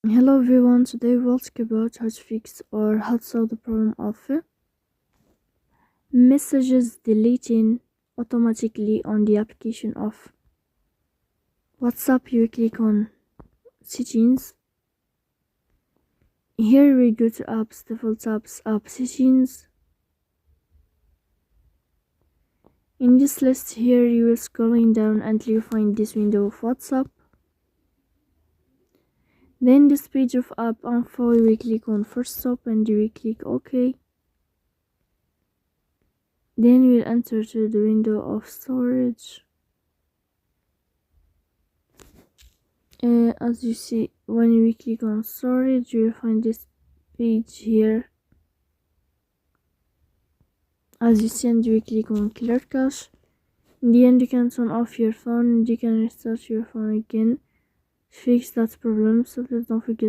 Hello everyone, today we'll talk about how to fix or how to solve the problem of messages deleting automatically on the application of WhatsApp. You click on settings. Here we go to apps, default apps, app settings. In this list here you will scrolling down until you find this window of WhatsApp. Then this page of app info, we click on first stop and we click OK. Then we'll enter to the window of storage. As you see, when we click on storage, you will find this page here. As you see, and we click on clear cache. In the end, you can turn off your phone and you can restart your phone again. Fix that problem. So please don't forget